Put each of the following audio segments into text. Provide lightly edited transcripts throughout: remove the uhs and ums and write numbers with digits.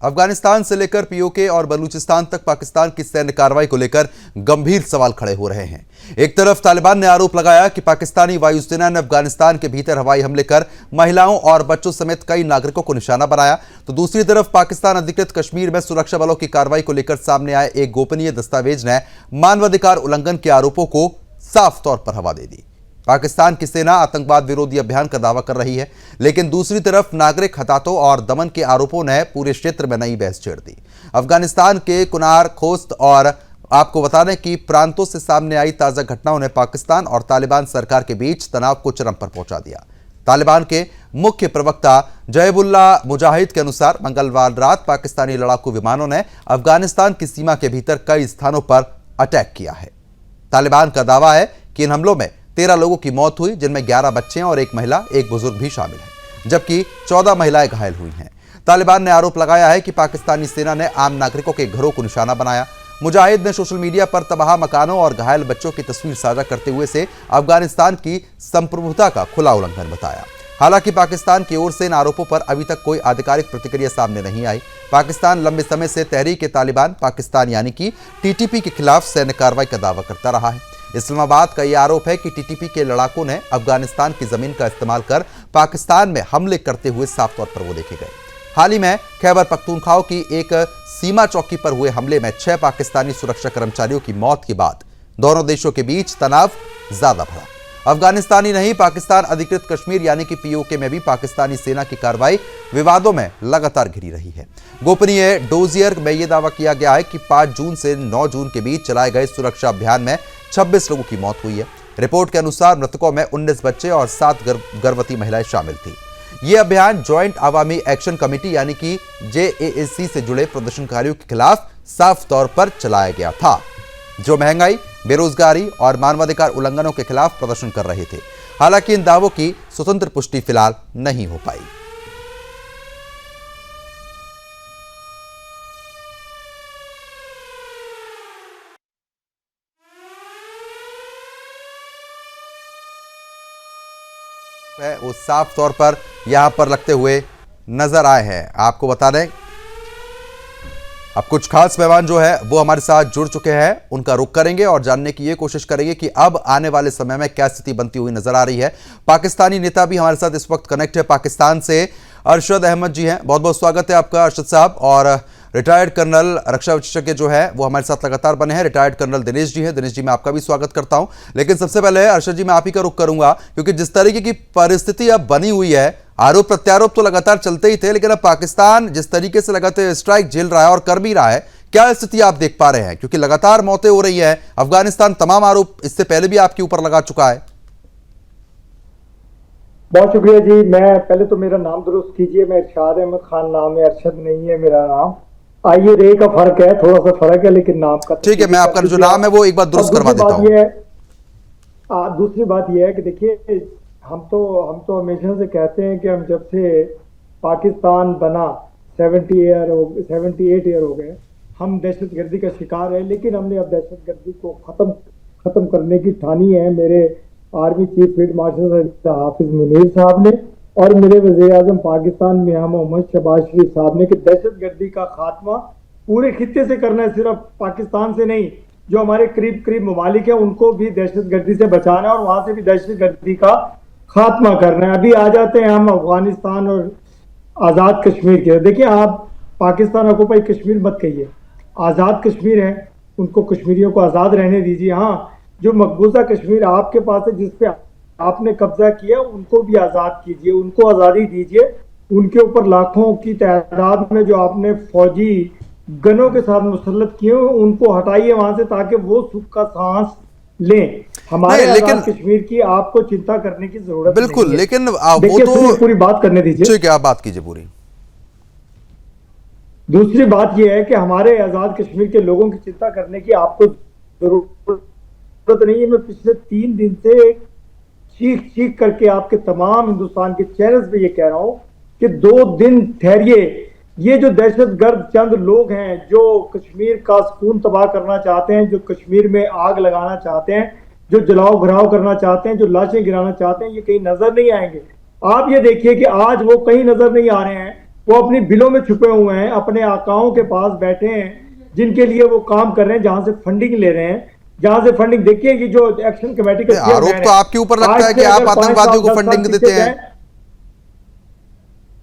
अफगानिस्तान से लेकर पीओके और बलूचिस्तान तक पाकिस्तान की सैन्य कार्रवाई को लेकर गंभीर सवाल खड़े हो रहे हैं। एक तरफ तालिबान ने आरोप लगाया कि पाकिस्तानी वायुसेना ने अफगानिस्तान के भीतर हवाई हमले कर महिलाओं और बच्चों समेत कई नागरिकों को निशाना बनाया, तो दूसरी तरफ पाकिस्तान अधिकृत कश्मीर में सुरक्षा बलों की कार्रवाई को लेकर सामने आए एक गोपनीय दस्तावेज ने मानवाधिकार उल्लंघन के आरोपों को साफ तौर पर हवा दे दी। पाकिस्तान की सेना आतंकवाद विरोधी अभियान का दावा कर रही है, लेकिन दूसरी तरफ नागरिक हतातों और दमन के आरोपों ने पूरे क्षेत्र में नई बहस छेड़ दी। अफगानिस्तान के कुनार, खोस्त और आपको बता दें कि प्रांतों से सामने आई ताजा घटनाओं ने पाकिस्तान और तालिबान सरकार के बीच तनाव को चरम पर पहुंचा दिया। तालिबान के मुख्य प्रवक्ता जयबुल्ला मुजाहिद के अनुसार मंगलवार रात पाकिस्तानी लड़ाकू विमानों ने अफगानिस्तान की सीमा के भीतर कई स्थानों पर अटैक किया है। तालिबान का दावा है कि इन हमलों में 13 लोगों की मौत हुई, जिनमें 11 बच्चे और एक महिला, एक बुजुर्ग भी शामिल है, जबकि 14 महिलाएं घायल हुई हैं। तालिबान ने आरोप लगाया है कि पाकिस्तानी सेना ने आम नागरिकों के घरों को निशाना बनाया। मुजाहिद ने सोशल मीडिया पर तबाह मकानों और घायल बच्चों की तस्वीर साझा करते हुए इसे अफगानिस्तान की संप्रभुता का खुला उल्लंघन बताया। हालांकि पाकिस्तान की ओर से इन आरोपों पर अभी तक कोई आधिकारिक प्रतिक्रिया सामने नहीं आई। पाकिस्तान लंबे समय से तहरीक-ए-तालिबान पाकिस्तान यानी कि टीटीपी के खिलाफ सैन्य कार्रवाई का दावा करता रहा है। इस्लामाबाद का यह आरोप है कि टीटीपी के लड़ाकों ने अफगानिस्तान की जमीन का इस्तेमाल कर पाकिस्तान में हमले करते हुए साफ तौर पर वो देखे गए। हाल ही में खैबर पख्तूनख्वा की एक सीमा चौकी पर हुए हमले में 6 पाकिस्तानी सुरक्षा कर्मचारियों की मौत के बाद दोनों देशों के बीच तनाव ज्यादा बढ़ा। अफगानिस्तान ही नहीं, पाकिस्तान अधिकृत कश्मीर यानी कि पीओके में भी पाकिस्तानी सेना की कार्रवाई विवादों में लगातार घिरी रही है। गोपनीय डोजियर में यह दावा किया गया है कि 5 जून से 9 जून के बीच चलाए गए सुरक्षा अभियान में 26 लोगों की मौत हुई है। रिपोर्ट के अनुसार मृतकों में 19 बच्चे और 7 गर्भवती महिलाएं शामिल थी। यह अभियान ज्वाइंट अवामी एक्शन कमेटी यानी कि JAAC से जुड़े प्रदर्शनकारियों के खिलाफ साफ तौर पर चलाया गया था, जो महंगाई, बेरोजगारी और मानवाधिकार उल्लंघनों के खिलाफ प्रदर्शन कर रहे थे। हालांकि इन दावों की स्वतंत्र पुष्टि फिलहाल नहीं हो पाई। वो साफ तौर पर यहां पर लगते हुए नजर आए हैं। आपको बता दें, अब कुछ खास मेहमान जो है वो हमारे साथ जुड़ चुके हैं, उनका रुख करेंगे और जानने की ये कोशिश करेंगे कि अब आने वाले समय में क्या स्थिति बनती हुई नजर आ रही है। पाकिस्तानी नेता भी हमारे साथ इस वक्त कनेक्ट है पाकिस्तान से, अरशद अहमद जी हैं। बहुत बहुत स्वागत है आपका अरशद साहब। और रिटायर्ड कर्नल रक्षा विशेषज्ञ जो है वो हमारे साथ लगातार बने हैं, रिटायर्ड कर्नल दिनेश जी हैं। दिनेश जी, मैं आपका भी स्वागत करता हूं। लेकिन सबसे पहले अरशद जी, मैं आप ही का रुख करूंगा, क्योंकि जिस तरीके की परिस्थिति अब बनी हुई है, आरोप प्रत्यारोप तो लगातार चलते ही थे, लेकिन अब पाकिस्तान जिस तरीके से लगातार स्ट्राइक झेल रहा है और कर भी रहा है, क्या स्थिति आप देख पा रहे हैं? क्योंकि लगातार मौतें हो रही है, अफगानिस्तान तमाम आरोप इससे पहले भी आपके ऊपर लगा चुका है। बहुत शुक्रिया जी। मैं पहले तो मेरा नाम दुरुस्त कीजिए, मैं इरशाद अहमद खान नाम है, अरशद नहीं है मेरा नाम। आइए, रे का फर्क है, थोड़ा सा फर्क है, लेकिन नाम का ठीक है। मैं आपका जो नाम है वो एक बार दुरुस्त करवा देता हूं। दूसरी बात यह है कि देखिए, हम तो हमेशा से कहते हैं कि हम जब से पाकिस्तान बना 78 ईयर हो गए, हम दहशतगर्दी का शिकार है, लेकिन हमने अब दहशतगर्दी को खत्म करने की ठानी है। मेरे आर्मी चीफ फील्ड मार्शल हाफिज मुनीर साहब ने और मेरे वज़ीर आज़म पाकिस्तान मियां मोहम्मद शहबाज शरीफ साहब ने कि दहशतगर्दी का खात्मा पूरे खित्ते से करना है, सिर्फ पाकिस्तान से नहीं। जो हमारे करीब ममालिक है उनको भी दहशतगर्दी से बचाना है और वहां से भी दहशतगर्दी का खात्मा करना है। अभी आ जाते हैं हम अफगानिस्तान और आज़ाद कश्मीर के। देखिए, आप पाकिस्तान ऑक्युपाई कश्मीर मत कहिए, आज़ाद कश्मीर है, उनको कश्मीरियों को आज़ाद रहने दीजिए। हाँ, जो मकबूजा कश्मीर आपके पास है, जिसपे आपने कब्जा किया, उनको भी आज़ाद कीजिए, उनको आज़ादी दीजिए। उनके ऊपर लाखों की तादाद में जो आपने फौजी गनों के साथ मुसल्लत किए, उनको हटाइए वहां से, ताकि वो सुख का सांस लें। हमारे लेकिन कश्मीर की आपको चिंता करने की जरूरत बिल्कुल नहीं है। लेकिन वो तो पूरी बात करने दीजिए। ठीक है, आप बात कीजिए पूरी। दूसरी बात यह है कि हमारे आजाद कश्मीर के लोगों की चिंता करने की आपको जरूरत नहीं है। मैं पिछले 3 दिन से चीख करके आपके तमाम हिंदुस्तान के चैनल्स पे ये कह रहा हूं कि 2 दिन ठहरिए। ये जो दहशतगर्द चंद लोग हैं जो कश्मीर का सुकून तबाह करना चाहते हैं, जो कश्मीर में आग लगाना चाहते हैं, जो जलाओ घराव करना चाहते हैं, जो लाशें गिराना चाहते हैं, ये कहीं नजर नहीं आएंगे। आप ये देखिए कि आज वो कहीं नजर नहीं आ रहे हैं। वो अपनी बिलों में छुपे हुए हैं, अपने आकाओं के पास बैठे हैं जिनके लिए वो काम कर रहे हैं, जहां से फंडिंग ले रहे हैं, जहां से फंडिंग देखिए कि जो एक्शन कमेटी का आरोप चेयरमैन तो है, आपके ऊपर लगता आज है से कि आप अगर 5 साल आतंकवादियों को 10 साल फंडिंग पीछे देते हैं। जाएं,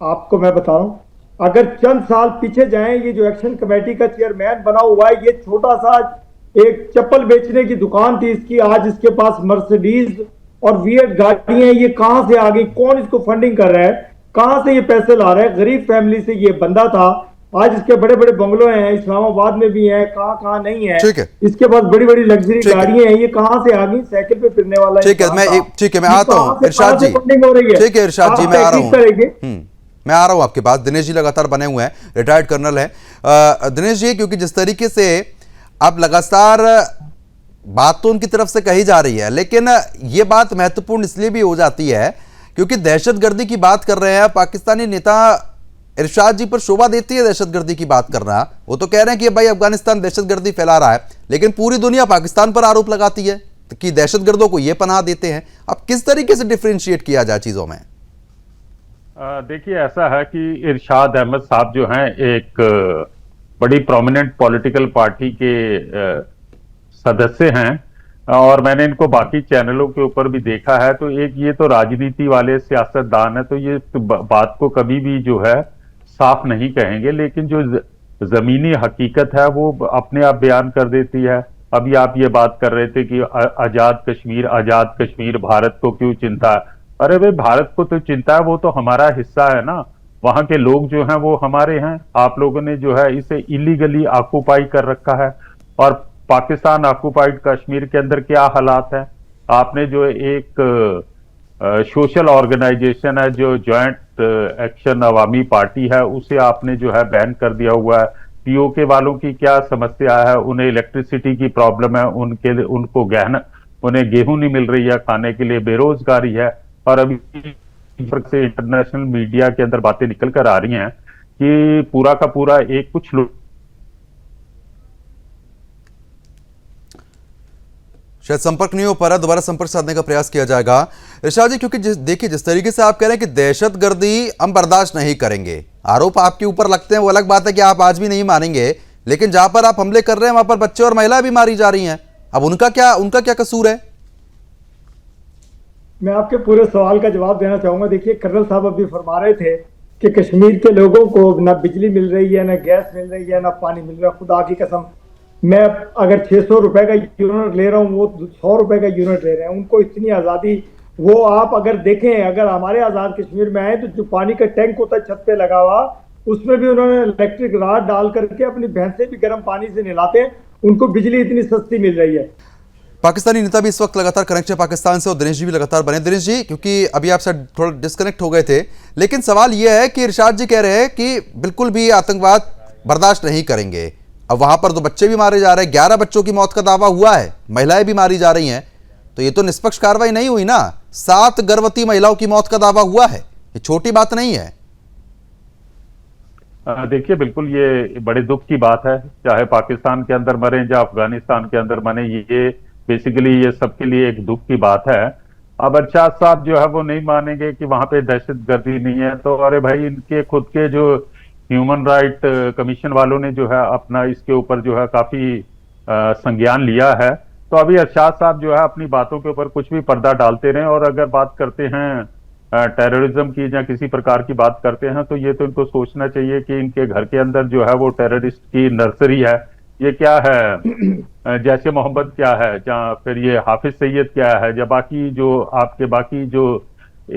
आपको मैं बता रहा हूं, अगर चंद साल पीछे जाएं, ये जो एक्शन कमेटी का चेयरमैन बना हुआ है, ये छोटा सा एक चप्पल बेचने की दुकान थी इसकी, आज इसके पास मर्सिडीज और वीएट गाड़ियां हैं। ये कहां से आ गई? कौन इसको फंडिंग कर रहा है? कहां से ये पैसे ला रहा है? गरीब फैमिली से ये बंदा था, आज इसके बड़े बड़े बंगलों हैं, इस्लामाबाद में भी हैं, कहां कहां नहीं है, ठीक है, इसके पास बड़ी बड़ी लग्जरी ठीक है, गाड़ियां हैं। ये कहां से आ गई? साइकिल पे फिरने वाला ठीक है, इंसान था। ठीक है, मैं ये आता कहां हूं से इरशाद कहां से जी। फंडिंग हो रही है? ठीक है इरशाद जी, आप मैं आ रहा तहकीक हूं। करेंगे। मैं आ रहा हूं आपके पास। दिनेश जी लगातार बने हुए हैं, रिटायर्ड कर्नल हैं। दिनेश जी, क्योंकि जिस तरीके से आप लगातार बात तो उनकी तरफ से कही जा रही है, लेकिन यह बात महत्वपूर्ण इसलिए भी हो जाती है क्योंकि दहशतगर्दी की बात कर रहे हैं। पाकिस्तानी नेता इरशाद जी पर शोभा देती है दहशतगर्दी की बात करना। वो तो कह रहे हैं कि भाई अफगानिस्तान दहशतगर्दी फैला रहा है, लेकिन पूरी दुनिया पाकिस्तान पर आरोप लगाती है कि दहशतगर्दों को यह पनाह देते हैं। अब किस तरीके से डिफरेंशिएट किया जाए चीजों में? देखिए, ऐसा है कि इरशाद अहमद साहब जो हैं एक बड़ी प्रोमिनेंट पॉलिटिकल पार्टी के सदस्य हैं, और मैंने इनको बाकी चैनलों के ऊपर भी देखा है। तो एक ये तो राजनीति वाले सियासतदान है, तो ये बात को कभी भी जो है साफ नहीं कहेंगे, लेकिन जो जमीनी हकीकत है वो अपने आप बयान कर देती है। अभी आप ये बात कर रहे थे कि आजाद कश्मीर भारत को क्यों चिंता है? अरे भाई, भारत को तो चिंता है, वो तो हमारा हिस्सा है ना। वहां के लोग जो हैं वो हमारे हैं। आप लोगों ने जो है इसे इलीगली ऑक्युपाई कर रखा है, और पाकिस्तान ऑक्युपाइड कश्मीर के अंदर क्या हालात है? आपने जो एक सोशल ऑर्गेनाइजेशन है जो जॉइंट एक्शन अवामी पार्टी है, उसे आपने जो है बैन कर दिया हुआ है। पीओके वालों की क्या समस्या है? उन्हें इलेक्ट्रिसिटी की प्रॉब्लम है, उन्हें गेहूं नहीं मिल रही है खाने के लिए, बेरोजगारी है। और अभी से इंटरनेशनल मीडिया के अंदर बातें निकल कर आ रही हैं कि पूरा का पूरा एक कुछ लोग शायद संपर्क नहीं हो पा रहा, दोबारा संपर्क साधने का प्रयास किया जाएगा। इरशाद जी, क्योंकि देखिए जिस तरीके से आप कह रहे हैं कि दहशतगर्दी हम बर्दाश्त नहीं करेंगे, आरोप आपके ऊपर लगते हैं, वो अलग बात है कि आप आज भी नहीं मानेंगे, लेकिन जहां पर आप हमले कर रहे हैं वहां पर बच्चे और महिला भी मारी जा रही हैं। अब उनका क्या कसूर है? मैं आपके पूरे सवाल का जवाब देना चाहूंगा। देखिए, कर्नल साहब अभी फरमा रहे थे कि कश्मीर के लोगों को ना बिजली मिल रही है, ना गैस मिल रही है, ना पानी मिल रहा है। खुदा की कसम, मैं अगर 600 रुपए का यूनिट ले रहा हूँ, वो 100 रुपए का यूनिट ले रहे हैं। उनको इतनी आज़ादी, वो आप अगर देखें, अगर हमारे आज़ाद कश्मीर में आए तो जो पानी का टैंक होता है छत पे लगा हुआ, उसमें भी उन्होंने इलेक्ट्रिक राड डाल करके अपनी भैंसे भी गर्म पानी से नहलाते हैं। उनको बिजली इतनी सस्ती मिल रही है। पाकिस्तानी नेता भी इस वक्त लगातार कनेक्ट है पाकिस्तान से, और दिनेश जी भी लगातार बने। दिनेश जी, क्योंकि अभी आपसे थोड़ा डिस्कनेक्ट हो गए थे, लेकिन सवाल यह है कि इरशाद जी कह रहे हैं कि बिल्कुल भी आतंकवाद बर्दाश्त नहीं करेंगे। अब वहां पर तो बच्चे भी मारे जा रहे हैं, 11 बच्चों की मौत का दावा हुआ है, महिलाएं भी मारी जा रही हैं, तो ये तो निष्पक्ष कार्रवाई नहीं हुई ना। 7 गर्भवती महिलाओं की मौत का दावा हुआ है, ये छोटी बात नहीं है। देखिए, बिल्कुल ये बड़े दुख की बात है, चाहे पाकिस्तान के अंदर मरे या अफगानिस्तान के अंदर मरे, ये बेसिकली ये सबके लिए एक दुख की बात है। अब इरशाद साहब जो है वो नहीं मानेंगे कि वहां पे दहशतगर्दी नहीं है, तो अरे भाई, इनके खुद के जो ह्यूमन राइट कमीशन वालों ने जो है अपना इसके ऊपर जो है काफी संज्ञान लिया है। तो अभी इरशाद साहब जो है अपनी बातों के ऊपर कुछ भी पर्दा डालते रहे, और अगर बात करते हैं टेररिज्म की या किसी प्रकार की बात करते हैं, तो ये तो इनको सोचना चाहिए कि इनके घर के अंदर जो है वो टेररिस्ट की नर्सरी है। ये क्या है, जैसे मोहम्मद क्या है, या फिर ये हाफिज सईद क्या है, या बाकी जो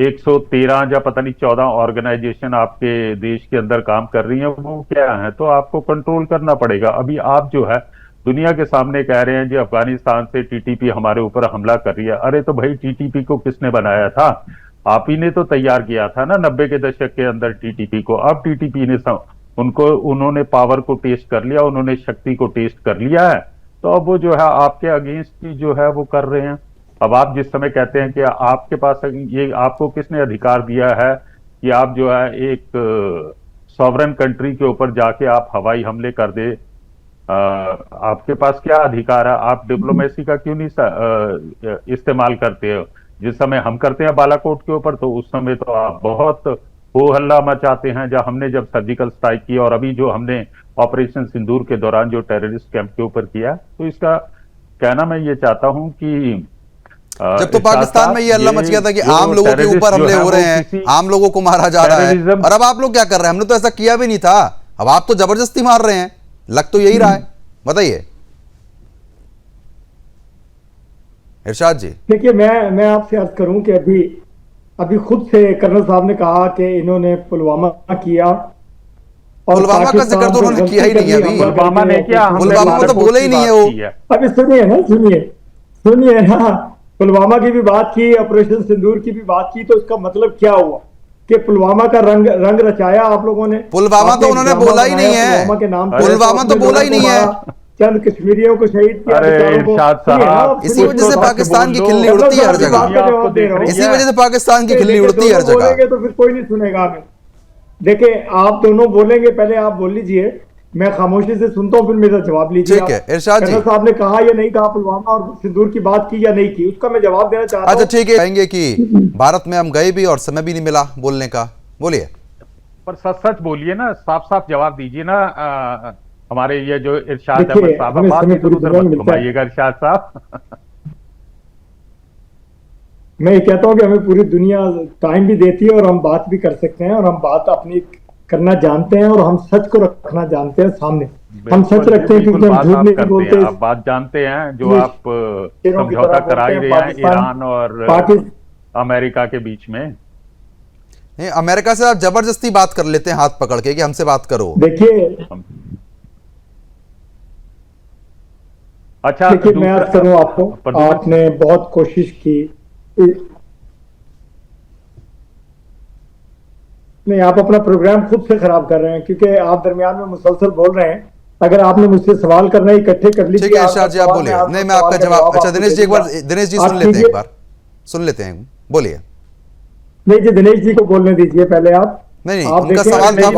113 या पता नहीं 14 ऑर्गेनाइजेशन आपके देश के अंदर काम कर रही हैं, वो क्या है? तो आपको कंट्रोल करना पड़ेगा। अभी आप जो है दुनिया के सामने कह रहे हैं जी अफगानिस्तान से टीटीपी हमारे ऊपर हमला कर रही है। अरे तो भाई, टीटीपी को किसने बनाया था? आप ही ने तो तैयार किया था ना 90 के दशक के अंदर टीटीपी को। अब टीटीपी ने उन्होंने पावर को टेस्ट कर लिया, उन्होंने शक्ति को टेस्ट कर लिया है, तो अब वो जो है आपके अगेंस्ट ही जो है वो कर रहे हैं। अब आप जिस समय कहते हैं कि आपके पास ये, आपको किसने अधिकार दिया है कि आप जो है एक सॉवरन कंट्री के ऊपर जाके आप हवाई हमले कर दे? आपके पास क्या अधिकार है? आप डिप्लोमेसी का क्यों नहीं इस्तेमाल करते हो? जिस समय हम करते हैं बालाकोट के ऊपर, तो उस समय तो आप बहुत हो हल्ला मचाते हैं। जब हमने जब सर्जिकल स्ट्राइक किया और अभी जो हमने ऑपरेशन सिंदूर के दौरान जो टेररिस्ट कैंप के ऊपर किया, तो इसका कहना मैं ये चाहता हूं कि जब तो पाकिस्तान में ये हल्ला मच गया था कि आम लोगों के ऊपर हमले हो रहे हैं, आम लोगों को मारा जा रहा है, और अब आप लोग क्या कर रहे हैं? हमने तो ऐसा किया भी नहीं था, अब आप तो जबरदस्ती मार रहे हैं, लग तो यही रहा है। बताइए इरशाद जी। देखिए, मैं आपसे अर्ज करूं कि अभी खुद से कर्नल साहब ने कहा कि इन्होंने पुलवामा किया, और पुलवामा का जिक्र तो उन्होंने किया ही नहीं है अभी। पुलवामा ने किया, पुलवामा को तो बोला ही नहीं है वो। अभी सुनिए ना, पुलवामा की भी बात की, ऑपरेशन सिंदूर की भी बात की, तो इसका मतलब क्या हुआ कि पुलवामा का रंग रचाया आप लोगों ने? पुलवामा तो उन्होंने बोला ही नहीं है, पुलवामा के नाम पुलवामा तो बोला ही नहीं है। चंद कश्मीरियों को शहीद किया। इसी वजह से पाकिस्तान की खिल्ली उड़ती है हर जगह, इसी वजह से पाकिस्तान की खिल्ली उड़ती है हर जगह। तो फिर कोई नहीं सुनेगा हमें। देखिए, आप दोनों बोलेंगे, पहले आप बोल लीजिए, मैं खामोशी से सुनता हूं, फिर मेरा जवाब लीजिए। ठीक है इरशाद जी। साहब ने कहा या नहीं कहा पुलवामा और सिंदूर की बात की या नहीं की, उसका मैं जवाब देना चाहता हूं। अच्छा ठीक है, कहेंगे कि भारत में हम गए भी और समय भी नहीं मिला बोलने का। बोलिए, पर सच सच बोलिए ना, साफ साफ जवाब दीजिए ना। हमारे ये जो इरशाद अहमद साहब, बात इधर मत घुमाइएगा इरशाद साहब। मैं ये कहता हूं कि हमें पूरी दुनिया टाइम भी देती है और हम बात भी कर सकते हैं, और हम बात अपनी करना जानते हैं, और हम सच को रखना जानते हैं सामने। हम सच रखते हैं क्योंकि हम झूठ नहीं बोलते। आप बात जानते हैं, जो आप समझौता करा ही रहे हैं ईरान और अमेरिका के बीच में। अमेरिका से आप जबरदस्ती बात कर लेते हैं हाथ पकड़ के कि हमसे बात करो। देखिए, अच्छा मैं अर्ज करूं आपको, आपने बहुत कोशिश की, नहीं, आप अपना प्रोग्राम खुद से खराब कर रहे हैं, क्योंकि आप दरमियान में मुसलसल बोल रहे हैं। अगर आपने मुझसे सवाल करना इकट्ठे कर लीजिए। ठीक है इरशाद जी, आप बोलिए। नहीं, मैं आपका जवाब, अच्छा दिनेश जी, एक बार दिनेश जी सुन लेते हैं, एक बार सुन लेते हैं, बोलिए। नहीं जी, दिनेश जी को बोलने दीजिए पहले आप। नहीं, उनका सवाल था,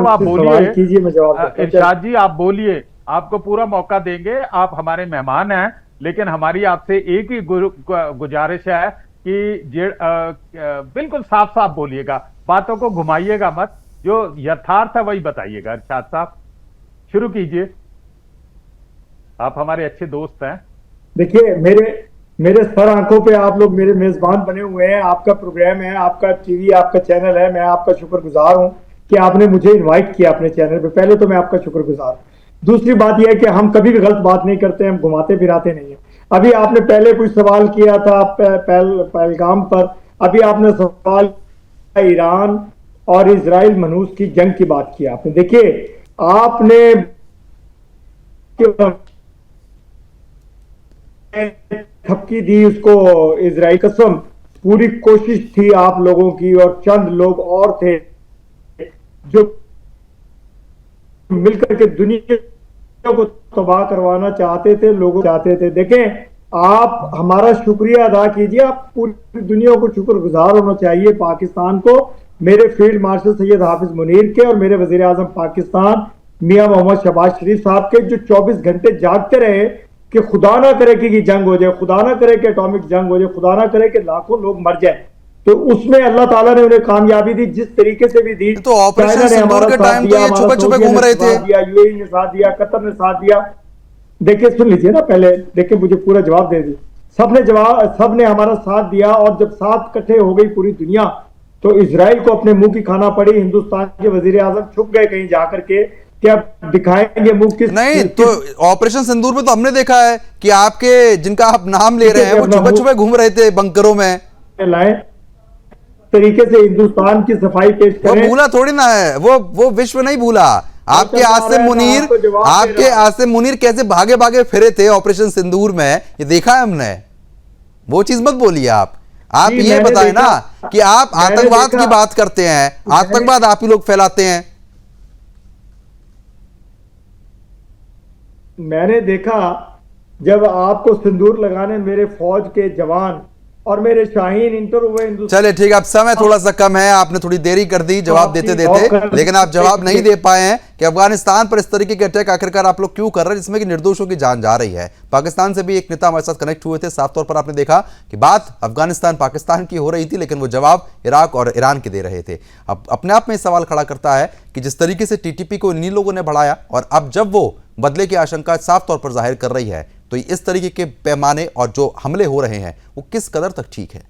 आप बोलिए कीजिए, मैं जवाब। इरशाद जी आप बोलिए, आपको पूरा मौका देंगे, आप हमारे मेहमान हैं, लेकिन हमारी आपसे एक ही गुजारिश है कि बिल्कुल साफ साफ बोलिएगा, बातों को घुमाइएगा मत, जो यथार्थ है वही बताइएगा। इरशाद साहब शुरू कीजिए, आप हमारे अच्छे दोस्त हैं। देखिए, मेरे सर आंखों पे आप लोग मेरे मेजबान बने हुए हैं, आपका प्रोग्राम है, आपका टीवी, आपका चैनल है, मैं आपका शुक्रगुजार हूं कि आपने मुझे इनवाइट किया अपने चैनल पे। पहले तो मैं आपका शुक्रगुजार हूं। दूसरी बात यह है कि हम कभी भी गलत बात नहीं करते, हम घुमाते फिराते नहीं है। अभी आपने पहले कुछ सवाल किया था पहलगाम पर, अभी आपने सवाल ईरान और इजराइल मनूस की जंग की बात की आपने। देखिए, आपने धमकी दी उसको इजराइल, कसम पूरी कोशिश थी आप लोगों की, और चंद लोग और थे जो मिलकर के दुनिया को तबाह करवाना चाहते थे, लोगों चाहते थे। देखें, आप हमारा शुक्रिया अदा कीजिए, आप पूरी दुनिया को शुक्रगुजार होना चाहिए पाकिस्तान को, मेरे फील्ड मार्शल सैयद हाफिज मुनीर के और मेरे वजीर आजम पाकिस्तान मियां मोहम्मद शहबाज शरीफ साहब के, जो 24 घंटे जागते रहे कि खुदा ना करे कि जंग हो जाए, खुदा ना करे कि एटॉमिक जंग हो जाए, खुदा ना करे कि लाखों लोग मर जाए। तो उसमें अल्लाह ताला ने उन्हें कामयाबी दी, जिस तरीके से भी दी। तो ऑपरेशन सिंदूर के टाइम तो ये छुपे-छुपे घूम रहे थे। यूएई ने साथ दिया, कतर ने साथ दिया। देखिए, सुन लीजिए ना पहले, देखिए मुझे पूरा जवाब दे दी। सबने हमारा साथ दिया, और जब साथ इकट्ठे हो गई पूरी दुनिया, तो इजराइल को अपने मुंह की खाना पड़ी। हिंदुस्तान के वजीर आजम छुप गए कहीं जाकर के, क्या दिखाएंगे मुंह किस नहीं। तो ऑपरेशन सिंदूर में तो हमने देखा है कि आपके जिनका आप नाम ले रहे हैं वो छुपे-छुपे घूम रहे थे बंकरों में। लाए तरीके से हिंदुस्तान की सफाई पेश करें। वो भूला थोड़ी ना है, वो विश्व नहीं भूला। आपके आसिम मुनीर कैसे भागे भागे फिरे थे ऑपरेशन सिंदूर में, ये देखा है हमने। वो चीज मत बोलिए आप ये बताएं ना कि आप आतंकवाद की बात करते हैं, आतंकवाद आप ही लोग फैलाते हैं। मैंने देखा जब आपको सिंदूर लगाने मेरे फौज के जवान और मेरे शाहीन इंटर हुए हिंदुस्तान। चलिए ठीक है, अब समय थोड़ा सा कम है, आपने थोड़ी देरी कर दी जवाब देते देते, लेकिन आप जवाब नहीं दे पाए हैं कि अफगानिस्तान पर इस तरीके के अटैक आखिरकार आप लोग क्यों कर रहे हैं जिसमें कि निर्दोषों की जान जा रही है। पाकिस्तान से भी एक नेता हमारे साथ कनेक्ट हुए थे, साफ तौर पर आपने देखा कि बात अफगानिस्तान पाकिस्तान की हो रही थी, लेकिन वो जवाब इराक और ईरान के दे रहे थे। अब अपने आप में सवाल खड़ा करता है कि जिस तरीके से टीटीपी को इन्हीं लोगों ने बढ़ाया और अब जब वो बदले की आशंका साफ तौर पर जाहिर कर रही है, तो इस तरीके के पैमाने और जो हमले हो रहे हैं वो किस कदर तक ठीक है।